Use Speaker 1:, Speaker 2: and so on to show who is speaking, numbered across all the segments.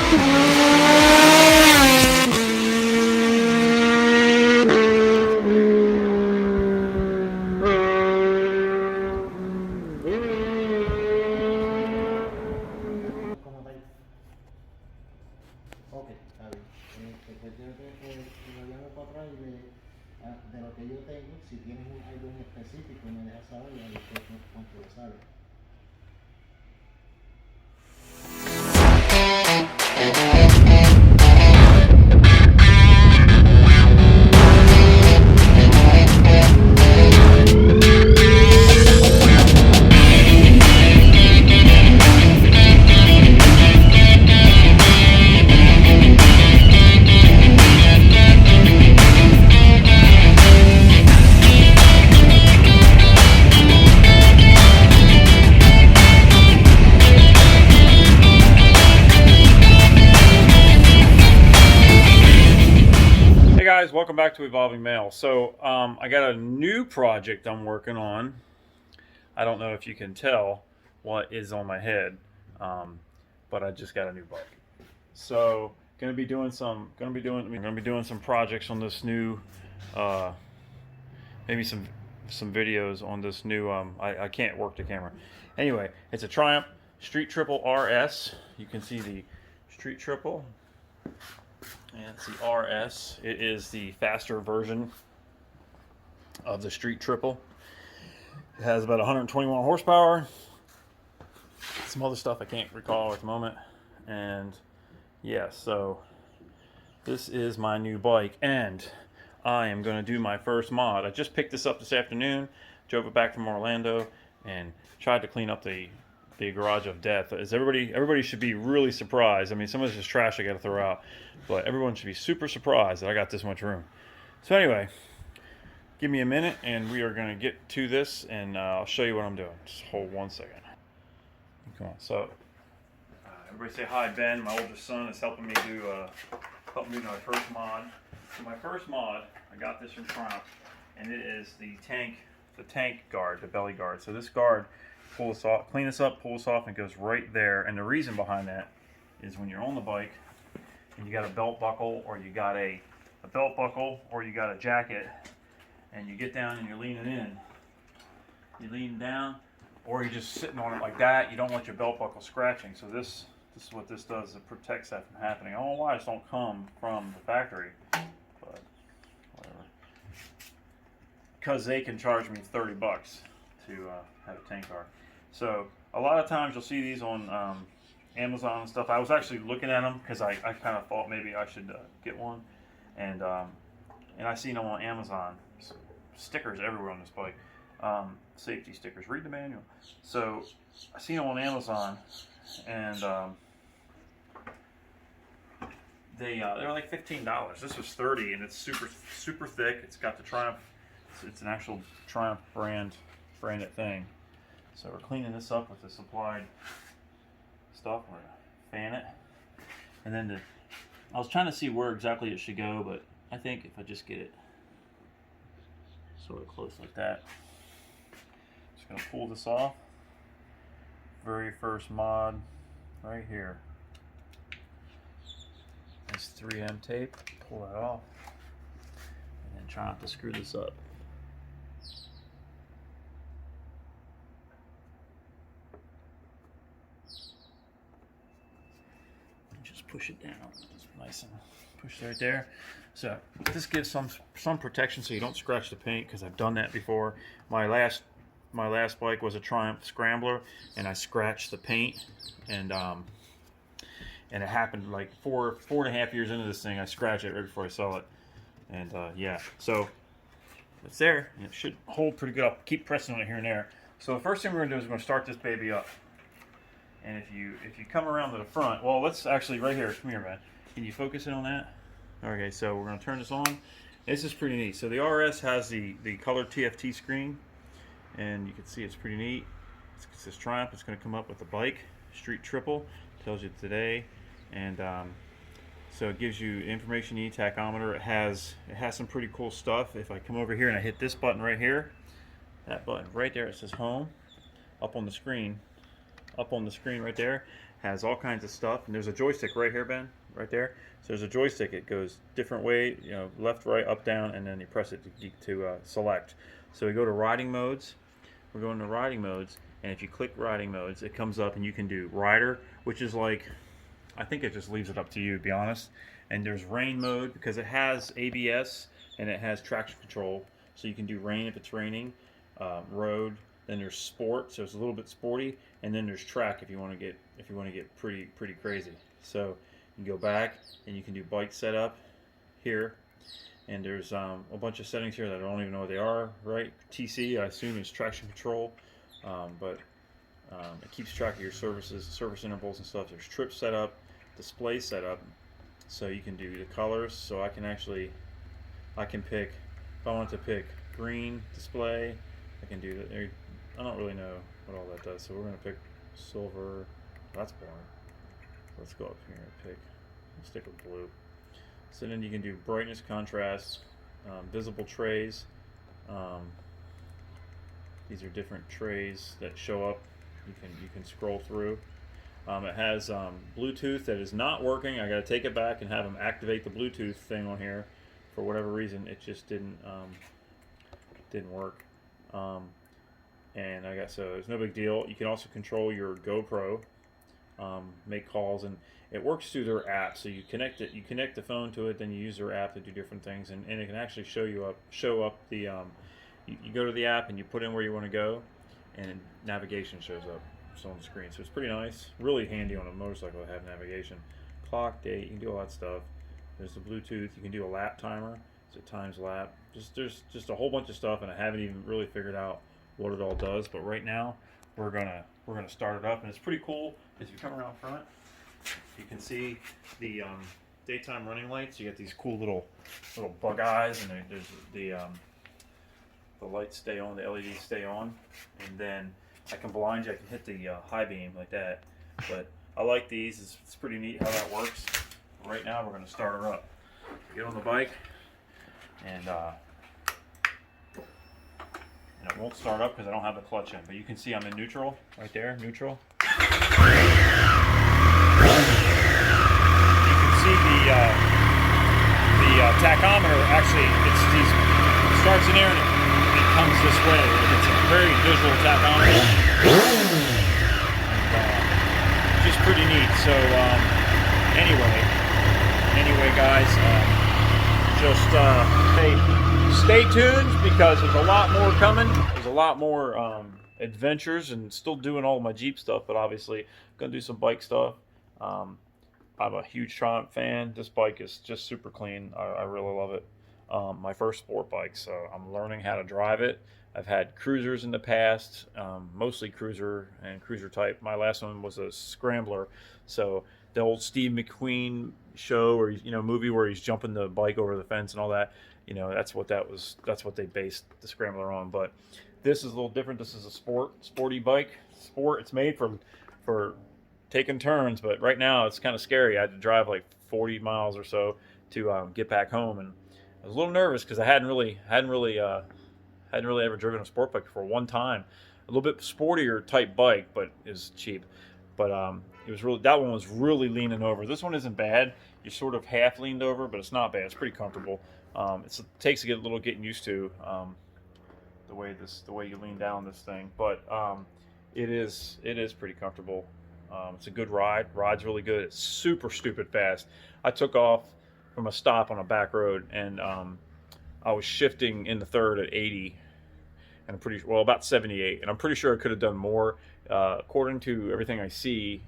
Speaker 1: Ok, está bien. Pues yo lo llamo para atrás y de lo que yo tengo, si tienes algo en específico, me dejas saber y a ver cuánto le sale.
Speaker 2: Hey guys, welcome back to Evolving Mail. So I got a new project I'm working on. I don't know if you can tell what is on my head, but I just got a new bike. So gonna be doing some projects on this new, maybe some videos on this new. I can't work the camera. Anyway, it's a Triumph Street Triple RS. You can see the Street Triple. And it's the RS. It is the faster version of the Street Triple. It has about 121 horsepower. Some other stuff I can't recall at the moment. And yeah, so this is my new bike, and I am going to do my first mod. I just picked this up this afternoon, drove it back from Orlando, and tried to clean up the garage of death. As everybody should be really surprised. I mean, some of this is trash I got to throw out, but everyone should be super surprised that I got this much room. So anyway, give me a minute and we are going to get to this, and I'll show you what I'm doing. Just hold 1 second. Come on. So everybody say hi. Ben, my oldest son, is helping me do my first mod. So my first mod, I got this from Triumph, and it is the tank guard, the belly guard. So this guard, pull this off, clean this up, pull this off, and it goes right there. And the reason behind that is when you're on the bike and you got a belt buckle, or you got a belt buckle, or you got a jacket, and you get down and you're leaning in, you lean down, or you're just sitting on it like that, you don't want your belt buckle scratching. So this is what this does. It protects that from happening. I don't know why this don't come from the factory, but whatever. Because they can charge me $30 to have a tank guard. So a lot of times you'll see these on Amazon and stuff. I was actually looking at them because I kind of thought maybe I should get one, and I seen them on Amazon. Stickers everywhere on this bike, safety stickers. Read the manual. So I seen them on Amazon, and they're like $15. This was $30, and it's super thick. It's got the Triumph. It's an actual Triumph branded thing. So we're cleaning this up with the supplied stuff. We're gonna fan it, and then I was trying to see where exactly it should go, but I think if I just get it sort of close like that, just gonna pull this off. Very first mod, right here. This 3M tape. Pull that off, and then try not to screw this up. Push it down. It's nice and push right there. So this gives some protection so you don't scratch the paint, because I've done that before. My last bike was a Triumph Scrambler, and I scratched the paint, and it happened like four and a half years into this thing. I scratched it right before I saw it, and yeah. So it's there. It should hold pretty good. I'll keep pressing on it here and there. So the first thing we're gonna do is we're gonna start this baby up. And if you come around to the front, well, let's actually, right here, come here, man. Can you focus in on that? Okay, so we're gonna turn this on. This is pretty neat. So the RS has the color TFT screen, and you can see it's pretty neat. It says Triumph. It's gonna come up with the bike, Street Triple, tells you today, and so it gives you information you need, tachometer. It has some pretty cool stuff. If I come over here and I hit this button right here, that button right there, it says home, up on the screen right there, has all kinds of stuff, and there's a joystick right here, Ben, right there. So there's a joystick. It goes different way, you know, left, right, up, down, and then you press it to select. So we go to riding modes. We're going to riding modes, and if you click riding modes, it comes up, and you can do rider, which is like, I think it just leaves it up to you, to be honest. And there's rain mode because it has ABS and it has traction control, so you can do rain if it's raining, road. Then there's sport, so it's a little bit sporty, and then there's track if you want to get pretty crazy. So you can go back and you can do bike setup here, and there's a bunch of settings here that I don't even know what they are. Right, TC I assume is traction control, but it keeps track of your service intervals and stuff. There's trip setup, display setup, so you can do the colors. So I can pick, if I want to pick green display, I can do that. I don't really know what all that does, so we're going to pick silver. That's boring. Let's go up here and pick, let's stick with blue. So then you can do brightness, contrast, visible trays. These are different trays that show up. You can scroll through. It has Bluetooth that is not working. I got to take it back and have them activate the Bluetooth thing on here. For whatever reason, it just didn't work. And so it's no big deal. You can also control your GoPro, make calls, and it works through their app. So you connect it, you connect the phone to it, then you use their app to do different things, and it can actually show up the. You go to the app and you put in where you want to go, and navigation shows up on the screen. So it's pretty nice, really handy on a motorcycle to have navigation, clock, date. You can do all that stuff. There's the Bluetooth. You can do a lap timer. So times lap. There's just a whole bunch of stuff, and I haven't even really figured out what it all does. But right now, we're gonna start it up, and it's pretty cool. As you come around front, you can see the daytime running lights. You get these cool little bug eyes, and there's the lights stay on, the LEDs stay on, and then I can blind you. I can hit the high beam like that. But I like these. It's pretty neat how that works. Right now, we're going to start her up. Get on the bike, and it won't start up because I don't have the clutch in. But you can see I'm in neutral right there, neutral. You can see the tachometer. Actually, it starts in there and it comes this way. It's a very visual tachometer. Just pretty neat. So anyway guys, stay tuned because there's a lot more coming. There's a lot more adventures, and still doing all my Jeep stuff, but obviously gonna do some bike stuff. I'm a huge Triumph fan. This bike is just super clean. I really love it. My first sport bike, so I'm learning how to drive it. I've had cruisers in the past, mostly cruiser and cruiser type. My last one was a scrambler. So the old Steve McQueen show, or movie where he's jumping the bike over the fence and all that. That's what that was. That's what they based the scrambler on. But this is a little different. This is a sporty bike. It's made for taking turns, but right now it's kind of scary. I had to drive like 40 miles or so to get back home, and I was a little nervous because I hadn't really ever driven a sport bike before. One time, a little bit sportier type bike, but it was cheap. But that one was really leaning over. This one isn't bad. You're sort of half leaned over, but it's not bad. It's pretty comfortable. It takes a little getting used to the way you lean down this thing, but it is pretty comfortable. It's a good ride. Ride's really good. It's super stupid fast. I took off from a stop on a back road, and I was shifting in the third at 80, and about 78, and I'm pretty sure I could have done more. According to everything I see,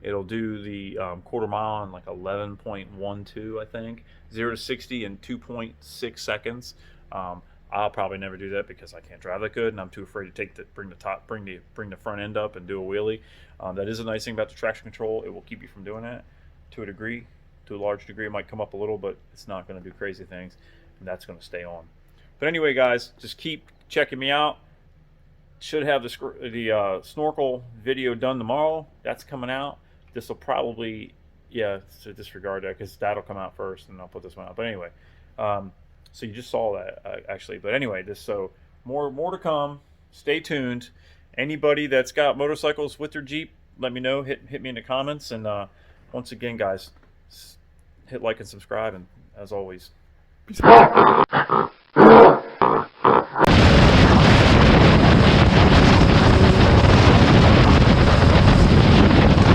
Speaker 2: it'll do the quarter mile in like 11.12, I think, 0 to 60 in 2.6 seconds. I'll probably never do that because I can't drive that good, and I'm too afraid to bring the front end up and do a wheelie. That is a nice thing about the traction control. It will keep you from doing that to a degree. To a large degree, it might come up a little, but it's not going to do crazy things, and that's going to stay on. But anyway, guys, just keep checking me out. Should have the snorkel video done tomorrow. That's coming out. This will probably, to disregard that because that'll come out first, and I'll put this one out. But anyway, so you just saw that actually. But anyway, more to come. Stay tuned. Anybody that's got motorcycles with their Jeep let me know. Hit me in the comments. And once again, guys, hit like and subscribe. And as always, peace out.